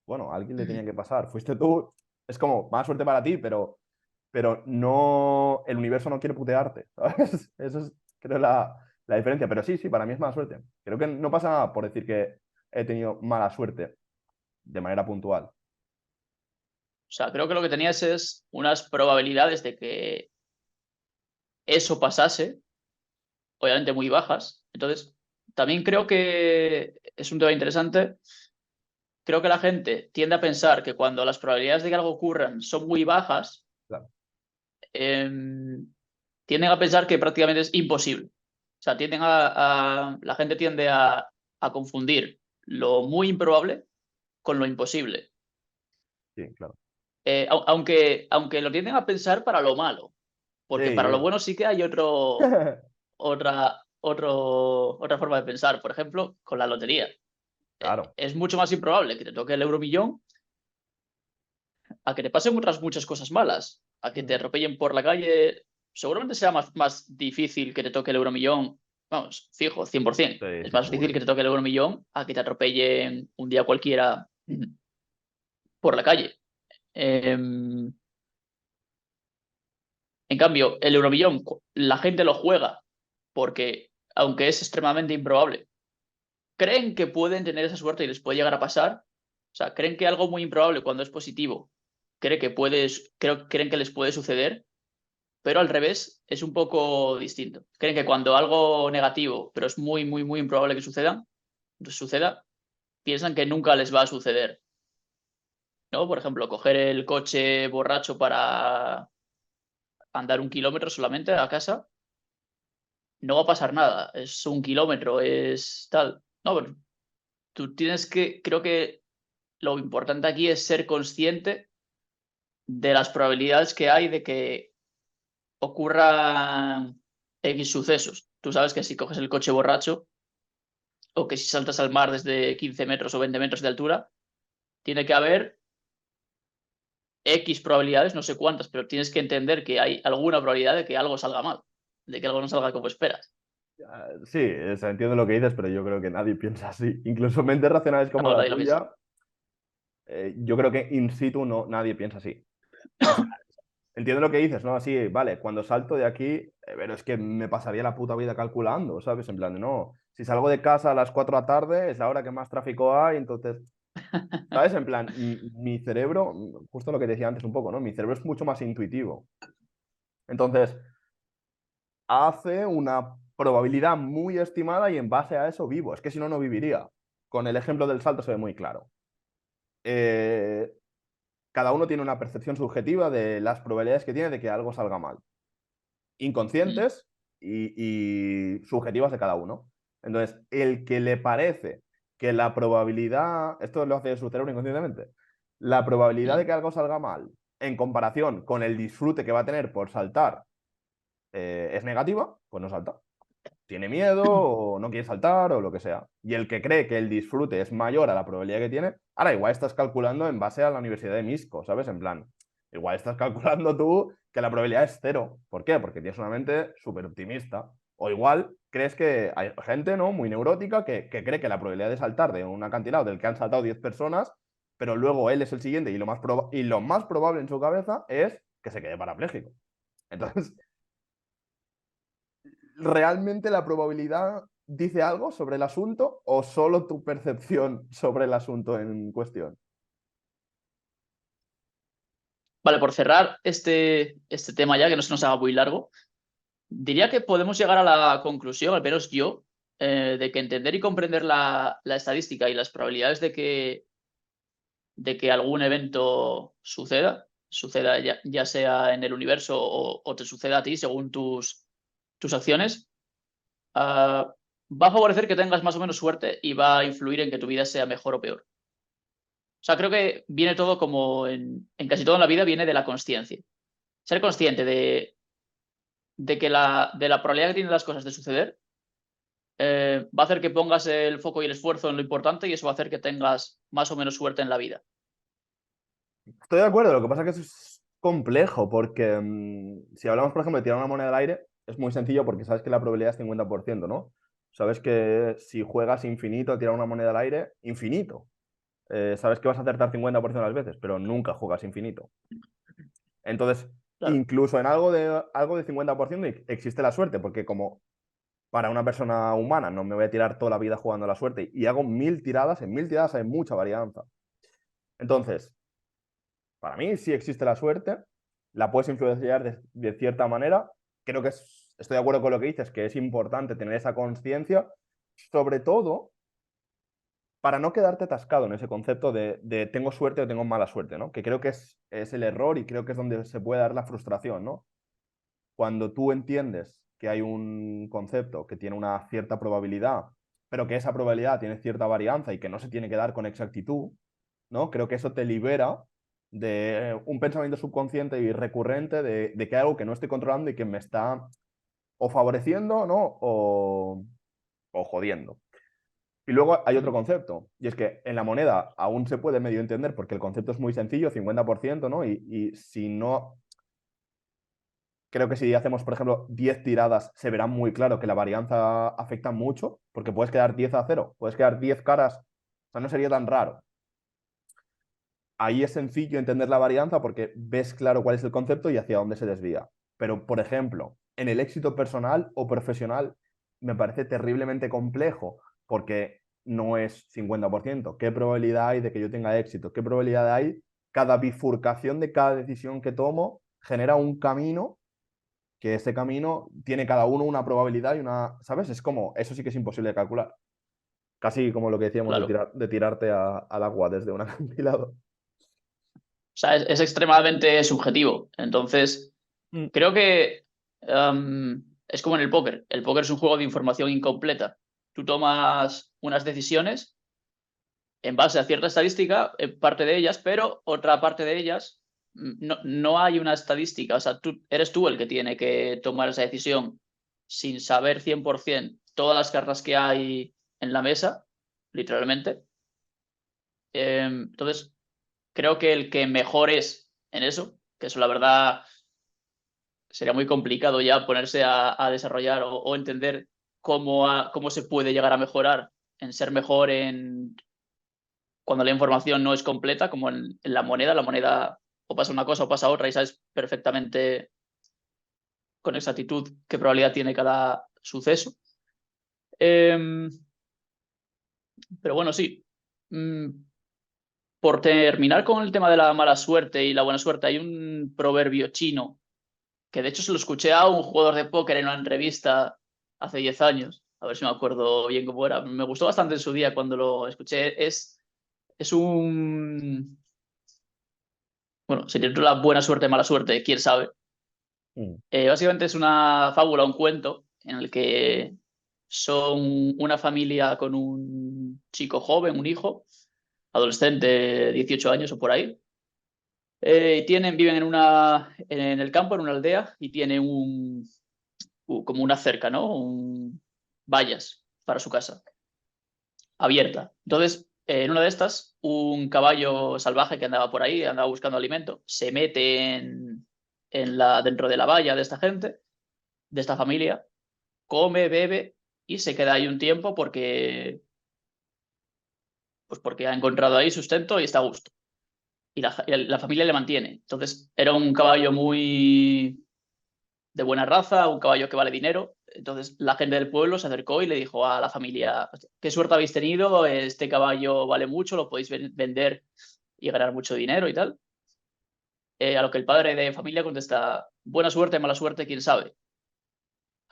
Bueno, a alguien le tenía que pasar. Fuiste tú. Es como, mala suerte para ti, pero no, el universo no quiere putearte, ¿sabes? Eso es, creo, la diferencia. Pero sí, sí, para mí es mala suerte. Creo que no pasa nada por decir que he tenido mala suerte de manera puntual. O sea, creo que lo que tenías es unas probabilidades de que eso pasase, obviamente muy bajas. Entonces, también creo que es un tema interesante. Creo que la gente tiende a pensar que cuando las probabilidades de que algo ocurran son muy bajas, Claro. tienden a pensar que prácticamente es imposible. O sea, la gente tiende a confundir lo muy improbable con lo imposible. Sí, claro. Aunque lo tienden a pensar para lo malo, porque para lo Sí. bueno sí que hay otra. otra forma de pensar. Por ejemplo, con la lotería. Claro. Es mucho más improbable que te toque el euromillón a que te pasen otras muchas cosas malas, a que te atropellen por la calle. Seguramente será más difícil que te toque el euromillón, vamos, fijo, 100%. Sí, Es sí, más difícil seguro. que te toque el euromillón a que te atropellen un día cualquiera por la calle. En cambio, el euromillón, la gente lo juega porque, aunque es extremadamente improbable, creen que pueden tener esa suerte y les puede llegar a pasar. O sea, creen que algo muy improbable cuando es positivo, creen que les puede suceder, pero al revés es un poco distinto. Creen que cuando algo negativo, pero es muy, muy, muy improbable que suceda, piensan que nunca les va a suceder. ¿No? Por ejemplo, coger el coche borracho para andar 1 kilómetro solamente a casa, no va a pasar nada. Es 1 kilómetro, es tal. No, pero tú tienes creo que lo importante aquí es ser consciente de las probabilidades que hay de que ocurran X sucesos. Tú sabes que si coges el coche borracho o que si saltas al mar desde 15 metros o 20 metros de altura, tiene que haber X probabilidades, no sé cuántas, pero tienes que entender que hay alguna probabilidad de que algo salga mal, de que algo no salga como esperas. Sí, o sea, entiendo lo que dices, pero yo creo que nadie piensa así. Incluso mentes racionales como No, la nadie lo piensa. tuya, yo creo que in situ no, nadie piensa así. O sea, entiendo lo que dices, ¿no? Así, vale, cuando salto de aquí, pero es que me pasaría la puta vida calculando, ¿sabes? En plan, de, no, si salgo de casa a las 4 de la tarde, es la hora que más tráfico hay, entonces, ¿sabes? En plan, mi cerebro, justo lo que te decía antes un poco, ¿no? Mi cerebro es mucho más intuitivo. Entonces, hace una probabilidad muy estimada y en base a eso vivo. Es que si no, no viviría. Con el ejemplo del salto se ve muy claro. Eh, cada uno tiene una percepción subjetiva de las probabilidades que tiene de que algo salga mal. Mm, Inconscientes y subjetivas de cada uno. Entonces, el que le parece que la probabilidad, esto lo hace su cerebro inconscientemente, la probabilidad de mm. que algo salga mal en comparación con el disfrute que va a tener por saltar es negativa, pues no salta. Tiene miedo o no quiere saltar o lo que sea. Y el que cree que el disfrute es mayor a la probabilidad que tiene, ahora igual estás calculando en base a la Universidad de Misco, ¿sabes? En plan, igual estás calculando tú que la probabilidad es cero. ¿Por qué? Porque tienes una mente súper optimista. O igual crees que hay gente, ¿no? Muy neurótica que cree que la probabilidad de saltar de un acantilado del que han saltado 10 personas, pero luego él es el siguiente y lo más probable en su cabeza es que se quede parapléjico. Entonces, ¿realmente la probabilidad dice algo sobre el asunto o solo tu percepción sobre el asunto en cuestión? Vale, por cerrar este tema ya, que no se nos haga muy largo, diría que podemos llegar a la conclusión, al menos yo, de que entender y comprender la estadística y las probabilidades de que algún evento suceda ya sea en el universo o te suceda a ti según tus acciones, va a favorecer que tengas más o menos suerte y va a influir en que tu vida sea mejor o peor. O sea, creo que viene todo como en casi todo en la vida viene de la consciencia. Ser consciente de que de la probabilidad que tienen las cosas de suceder va a hacer que pongas el foco y el esfuerzo en lo importante y eso va a hacer que tengas más o menos suerte en la vida. Estoy de acuerdo, lo que pasa es que eso es complejo porque si hablamos, por ejemplo, de tirar una moneda al aire, es muy sencillo porque sabes que la probabilidad es 50%, ¿no? Sabes que si juegas infinito a tirar una moneda al aire, infinito. Sabes que vas a acertar 50% de las veces, pero nunca juegas infinito. Entonces, Claro. incluso en algo de 50% existe la suerte, porque como para una persona humana no me voy a tirar toda la vida jugando a la suerte y hago 1000 tiradas, en 1000 tiradas hay mucha varianza. Entonces, para mí sí existe la suerte, la puedes influenciar de cierta manera. Creo que estoy de acuerdo con lo que dices, que es importante tener esa conciencia, sobre todo para no quedarte atascado en ese concepto de tengo suerte o tengo mala suerte, ¿no? Que creo que es el error y creo que es donde se puede dar la frustración, ¿no? Cuando tú entiendes que hay un concepto que tiene una cierta probabilidad, pero que esa probabilidad tiene cierta varianza y que no se tiene que dar con exactitud, ¿no? Creo que eso te libera de un pensamiento subconsciente y recurrente de que hay algo que no estoy controlando y que me está o favoreciendo, ¿no? O jodiendo. Y luego hay otro concepto, y es que en la moneda aún se puede medio entender porque el concepto es muy sencillo, 50%, ¿no? Y si no, creo que si hacemos, por ejemplo, 10 tiradas, se verá muy claro que la varianza afecta mucho, porque puedes quedar 10-0, puedes quedar 10 caras, o sea, no sería tan raro. Ahí es sencillo entender la varianza porque ves claro cuál es el concepto y hacia dónde se desvía. Pero, por ejemplo, en el éxito personal o profesional me parece terriblemente complejo porque no es 50%. ¿Qué probabilidad hay de que yo tenga éxito? ¿Qué probabilidad hay? Cada bifurcación de cada decisión que tomo genera un camino, que ese camino tiene cada uno una probabilidad y una, ¿sabes? Es como, eso sí que es imposible de calcular. Casi como lo que decíamos de, Claro. de tirarte al agua desde un acantilado. O sea, es extremadamente subjetivo. Entonces, Mm. creo que es como en el póker. El póker es un juego de información incompleta. Tú tomas unas decisiones en base a cierta estadística, parte de ellas, pero otra parte de ellas no hay una estadística. O sea, eres tú el que tiene que tomar esa decisión sin saber 100% todas las cartas que hay en la mesa, literalmente. Entonces, creo que el que mejor es en eso, que eso la verdad sería muy complicado ya ponerse a desarrollar o entender cómo se puede llegar a mejorar en ser mejor en cuando la información no es completa, como en la moneda o pasa una cosa o pasa otra y sabes perfectamente con exactitud qué probabilidad tiene cada suceso. Eh, pero bueno, sí. Mm, por terminar con el tema de la mala suerte y la buena suerte, hay un proverbio chino que de hecho se lo escuché a un jugador de póker en una entrevista hace 10 años, a ver si me acuerdo bien cómo era. Me gustó bastante en su día cuando lo escuché. Es un... Bueno, se titula Buena suerte, mala suerte, quién sabe. Mm. Básicamente es una fábula, un cuento, en el que son una familia con un chico joven, un hijo, adolescente, 18 años o por ahí. Viven en el campo, en una aldea, y tienen como una cerca, ¿no? Vallas para su casa, abierta. Entonces, en una de estas, un caballo salvaje que andaba por ahí, andaba buscando alimento, se mete dentro de la valla de esta gente, de esta familia, come, bebe y se queda ahí un tiempo porque ha encontrado ahí sustento y está a gusto. Y la familia le mantiene. Entonces, era un caballo muy de buena raza, un caballo que vale dinero. Entonces, la gente del pueblo se acercó y le dijo a la familia: qué suerte habéis tenido, este caballo vale mucho, lo podéis vender y ganar mucho dinero y tal. A lo que el padre de familia contesta: buena suerte, mala suerte, quién sabe.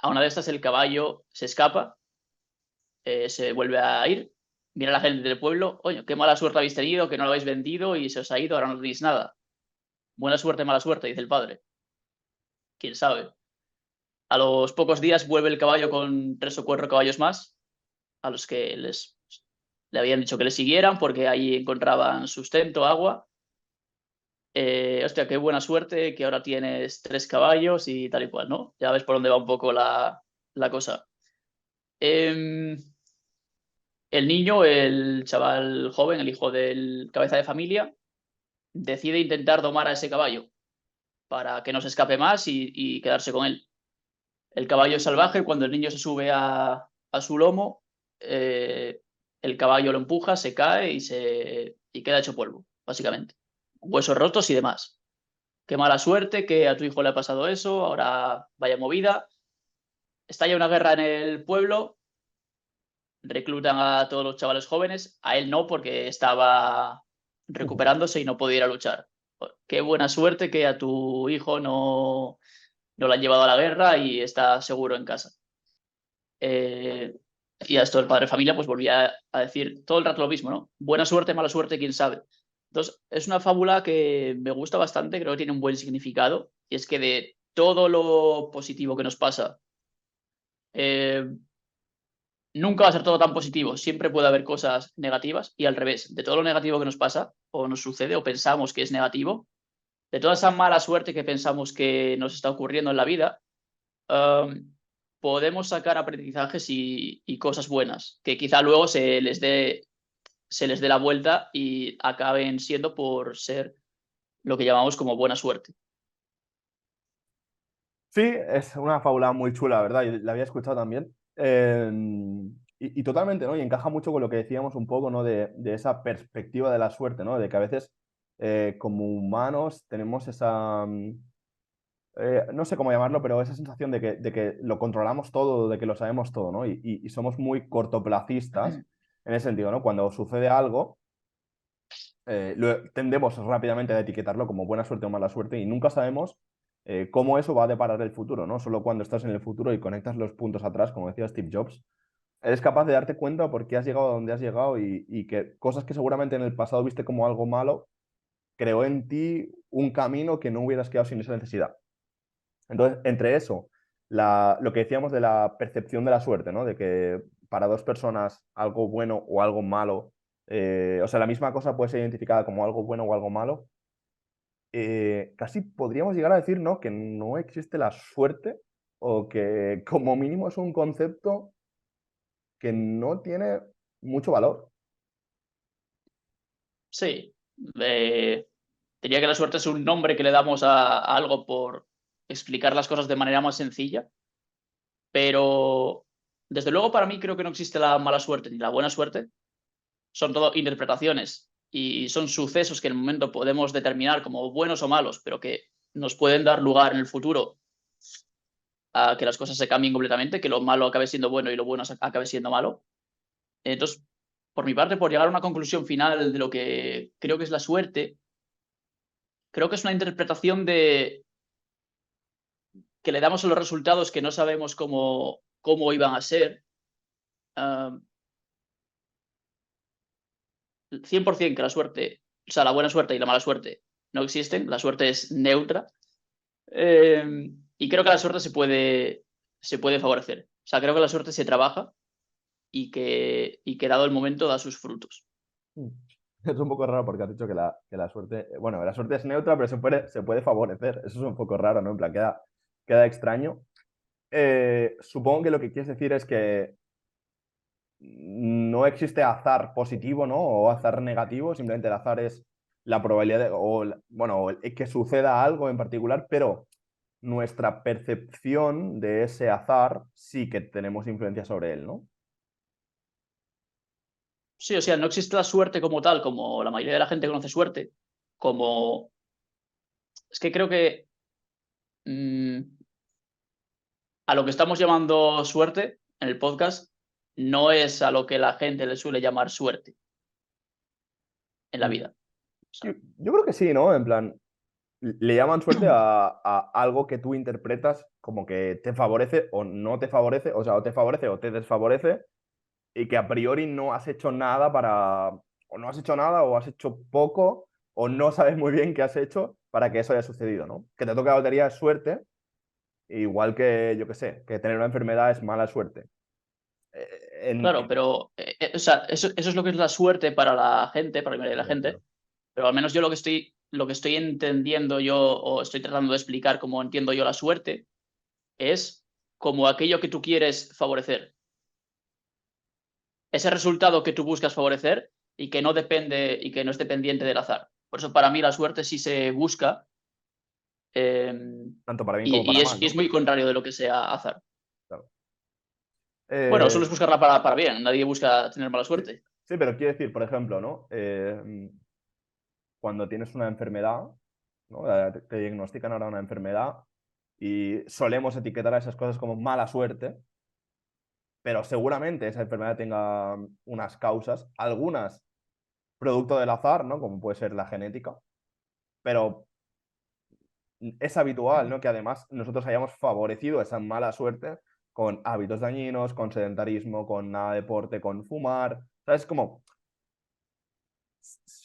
A una de estas el caballo se escapa, se vuelve a ir, viene la gente del pueblo: oye, qué mala suerte habéis tenido, que no lo habéis vendido y se os ha ido, ahora no tenéis nada. Buena suerte, mala suerte, dice el padre. Quién sabe. A los pocos días vuelve el caballo con 3 o 4 caballos más, a los que le habían dicho que le siguieran porque ahí encontraban sustento, agua. Hostia, qué buena suerte que ahora tienes 3 caballos y tal y cual, ¿no? Ya ves por dónde va un poco la cosa. Eh, el niño, el chaval joven, el hijo del cabeza de familia, decide intentar domar a ese caballo para que no se escape más y quedarse con él. El caballo es salvaje, cuando el niño se sube a su lomo, eh, el caballo lo empuja, se cae y queda hecho polvo, básicamente. Huesos rotos y demás. Qué mala suerte que a tu hijo le ha pasado eso, ahora vaya movida. Estalla una guerra en el pueblo, reclutan a todos los chavales jóvenes, a él no porque estaba recuperándose y no podía ir a luchar. Qué buena suerte que a tu hijo no lo han llevado a la guerra y está seguro en casa. Y a esto el padre de familia pues volvía a decir todo el rato lo mismo, ¿no? Buena suerte, mala suerte, quién sabe. Entonces, es una fábula que me gusta bastante, creo que tiene un buen significado, y es que de todo lo positivo que nos pasa, eh, nunca va a ser todo tan positivo, siempre puede haber cosas negativas, y al revés, de todo lo negativo que nos pasa, o nos sucede, o pensamos que es negativo, de toda esa mala suerte que pensamos que nos está ocurriendo en la vida, podemos sacar aprendizajes y cosas buenas, que quizá luego se les dé la vuelta y acaben siendo por ser lo que llamamos como buena suerte. Sí, es una fábula muy chula, ¿verdad? Y la había escuchado también. Y totalmente, ¿no? Y encaja mucho con lo que decíamos un poco, ¿no? De esa perspectiva de la suerte, ¿no? De que a veces como humanos tenemos esa, no sé cómo llamarlo, pero esa sensación de que lo controlamos todo, de que lo sabemos todo, ¿no? Y somos muy cortoplacistas en ese sentido, ¿no? Cuando sucede algo, tendemos rápidamente a etiquetarlo como buena suerte o mala suerte y nunca sabemos cómo eso va a deparar el futuro, ¿no? Solo cuando estás en el futuro y conectas los puntos atrás, como decía Steve Jobs, eres capaz de darte cuenta por qué has llegado a donde has llegado y que cosas que seguramente en el pasado viste como algo malo, creó en ti un camino que no hubieras quedado sin esa necesidad. Entonces, entre eso, lo que decíamos de la percepción de la suerte, ¿no? De que para dos personas algo bueno o algo malo, o sea, la misma cosa puede ser identificada como algo bueno o algo malo, casi podríamos llegar a decir, ¿no? Que no existe la suerte o que como mínimo es un concepto que no tiene mucho valor. Sí, diría que la suerte es un nombre que le damos a algo por explicar las cosas de manera más sencilla, pero desde luego para mí creo que no existe la mala suerte ni la buena suerte, son todo interpretaciones y son sucesos que en el momento podemos determinar como buenos o malos, pero que nos pueden dar lugar en el futuro a que las cosas se cambien completamente, que lo malo acabe siendo bueno y lo bueno acabe siendo malo. Entonces, por mi parte, por llegar a una conclusión final de lo que creo que es la suerte, creo que es una interpretación que le damos a los resultados que no sabemos cómo iban a ser. 100% que la suerte, o sea, la buena suerte y la mala suerte no existen, la suerte es neutra. Y creo que la suerte se puede favorecer. O sea, creo que la suerte se trabaja y que dado el momento da sus frutos. Es un poco raro porque has dicho que la suerte, bueno, la suerte es neutra, pero se puede favorecer. Eso es un poco raro, ¿no? En plan, queda extraño. Supongo que lo que quieres decir es que no existe azar positivo, ¿no? O azar negativo, simplemente el azar es la probabilidad bueno, que suceda algo en particular, pero nuestra percepción de ese azar sí que tenemos influencia sobre él, ¿no? Sí, o sea, no existe la suerte como tal, como la mayoría de la gente conoce suerte, como... Es que creo que mm, a lo que estamos llamando suerte en el podcast no es a lo que la gente le suele llamar suerte en la Mm. vida. O Yo, sea, yo creo que sí, ¿no? En plan, le llaman suerte a algo que tú interpretas como que te favorece o no te favorece, o sea, o te favorece o te desfavorece, y que a priori no has hecho nada o no has hecho nada, o has hecho poco, o no sabes muy bien qué has hecho para que eso haya sucedido, ¿no? Que te toque la lotería es suerte, igual que, yo qué sé, que tener una enfermedad es mala suerte. Eh, claro, pero o sea, eso es lo que es la suerte para la gente, para la mayoría de la Claro, gente, claro. pero al menos yo lo que estoy entendiendo yo o estoy tratando de explicar cómo entiendo yo la suerte es como aquello que tú quieres favorecer. Ese resultado que tú buscas favorecer y que no depende y que no es dependiente del azar. Por eso para mí la suerte sí se busca eh, Tanto para bien como y para es, mal, y es ¿no? muy contrario de lo que sea azar. Claro. Bueno, solo Eh, es buscarla para bien, nadie busca tener mala sí, suerte. sí, pero quiero decir, por ejemplo, ¿no? Cuando tienes una enfermedad, ¿no? Te diagnostican ahora una enfermedad y solemos etiquetar a esas cosas como mala suerte, pero seguramente esa enfermedad tenga unas causas, algunas producto del azar, ¿no? Como puede ser la genética, pero es habitual, ¿no? Que además nosotros hayamos favorecido esa mala suerte con hábitos dañinos, con sedentarismo, con nada de deporte, con fumar. ¿Sabes? Como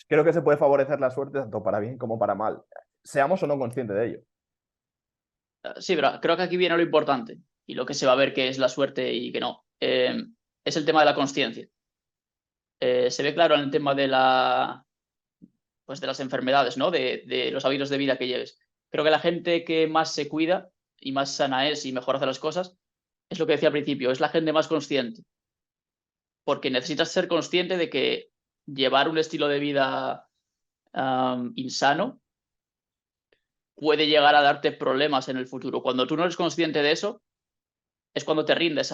creo que se puede favorecer la suerte tanto para bien como para mal. Seamos o no conscientes de ello. Sí, pero creo que aquí viene lo importante y lo que se va a ver que es la suerte y que no. Es el tema de la consciencia. Se ve claro en el tema pues de las enfermedades, ¿no? De los hábitos de vida que lleves. Creo que la gente que más se cuida y más sana es y mejor hace las cosas, es lo que decía al principio, es la gente más consciente, porque necesitas ser consciente de que llevar un estilo de vida insano puede llegar a darte problemas en el futuro. Cuando tú no eres consciente de eso, es cuando te rindes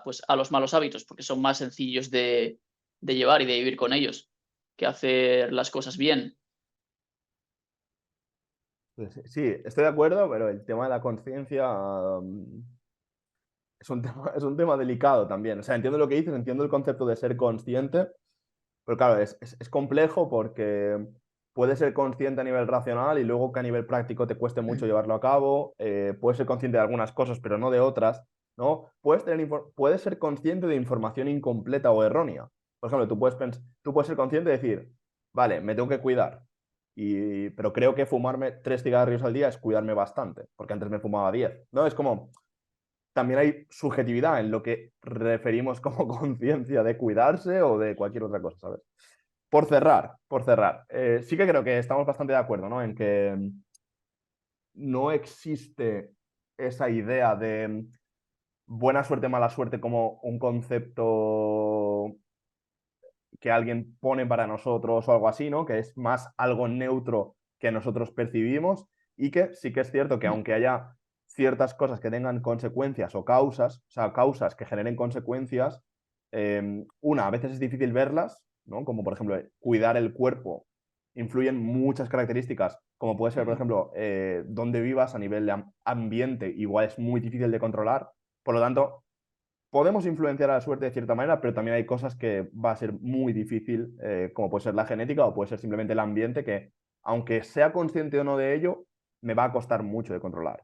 pues, a los malos hábitos, porque son más sencillos de llevar y de vivir con ellos que hacer las cosas bien. Pues sí, estoy de acuerdo, pero el tema de la conciencia es un tema delicado también. O sea, entiendo lo que dices, entiendo el concepto de ser consciente, pero claro, es complejo porque puedes ser consciente a nivel racional y luego que a nivel práctico te cueste mucho llevarlo a cabo. Puedes ser consciente de algunas cosas, pero no de otras, ¿no? Puedes ser consciente de información incompleta o errónea. Por ejemplo, tú puedes ser consciente de decir, vale, me tengo que cuidar, pero creo que fumarme 3 cigarrillos al día es cuidarme bastante, porque antes me fumaba 10, ¿no? Es como, también hay subjetividad en lo que referimos como conciencia de cuidarse o de cualquier otra cosa, ¿sabes? Por cerrar, sí que creo que estamos bastante de acuerdo, ¿no? En que no existe esa idea de buena suerte, mala suerte como un concepto que alguien pone para nosotros o algo así, ¿no? Que es más algo neutro que nosotros percibimos y que sí que es cierto que aunque haya ciertas cosas que tengan consecuencias o sea, causas que generen consecuencias, a veces es difícil verlas, ¿no? Como por ejemplo, cuidar el cuerpo influyen muchas características, como puede ser, por ejemplo, dónde vivas a nivel de ambiente, igual es muy difícil de controlar. Por lo tanto, podemos influenciar a la suerte de cierta manera, pero también hay cosas que va a ser muy difícil, como puede ser la genética o puede ser simplemente el ambiente, que aunque sea consciente o no de ello, me va a costar mucho de controlar.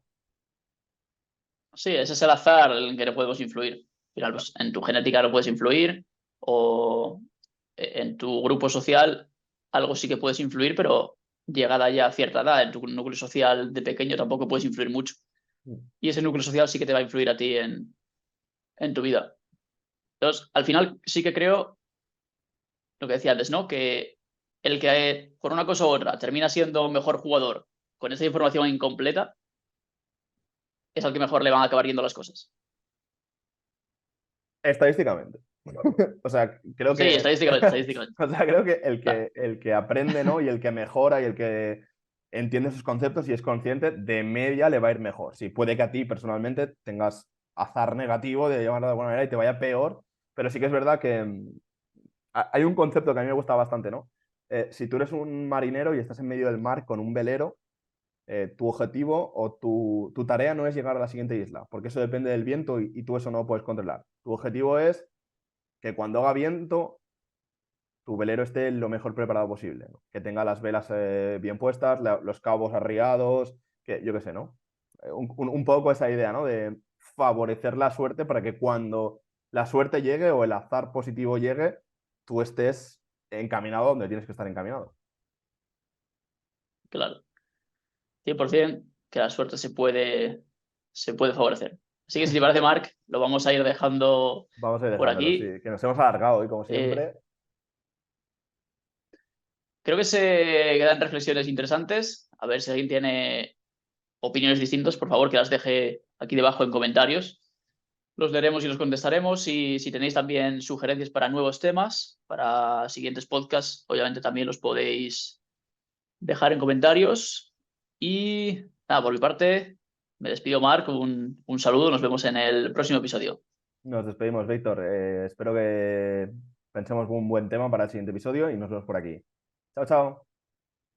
Sí, ese es el azar en el que no podemos influir. Al final, pues, en tu genética no puedes influir o en tu grupo social algo sí que puedes influir, pero llegada ya a cierta edad, en tu núcleo social de pequeño tampoco puedes influir mucho. Y ese núcleo social sí que te va a influir a ti en tu vida. Entonces, al final sí que creo lo que decía antes, ¿no? Que el que por una cosa u otra termina siendo mejor jugador con esa información incompleta es al que mejor le van a acabar yendo las cosas. Estadísticamente. O sea, creo Sí, que, estadísticamente, estadísticamente. o sea, creo que Claro. el que aprende, ¿no? Y el que mejora y el que entiende sus conceptos y es consciente, de media le va a ir mejor. Sí, puede que a ti personalmente tengas azar negativo, de llamarlo de alguna manera, y te vaya peor, pero sí que es verdad que hay un concepto que a mí me gusta bastante, ¿no? Si tú eres un marinero y estás en medio del mar con un velero, tu objetivo o tu tarea no es llegar a la siguiente isla, porque eso depende del viento y tú eso no lo puedes controlar. Tu objetivo es que cuando haga viento, tu velero esté lo mejor preparado posible, ¿no? Que tenga las velas bien puestas, los cabos arriados, que yo qué sé, ¿no? Un poco esa idea, ¿no? De favorecer la suerte para que cuando la suerte llegue o el azar positivo llegue, tú estés encaminado donde tienes que estar encaminado. Claro. 100% que la suerte se puede favorecer. Así que si te parece, Marc, lo vamos a ir dejando Vamos a ir por dejándolo, sí, aquí. que nos hemos alargado hoy, como Eh, siempre. Creo que se quedan reflexiones interesantes. A ver si alguien tiene opiniones distintas, por favor, que las deje aquí debajo en comentarios. Los leeremos y los contestaremos. Y si tenéis también sugerencias para nuevos temas, para siguientes podcasts, obviamente también los podéis dejar en comentarios. Y nada, por mi parte, me despido, Marc. Un saludo. Nos vemos en el próximo episodio. Nos despedimos, Víctor. Espero que pensemos un buen tema para el siguiente episodio y nos vemos por aquí. Chao, chao.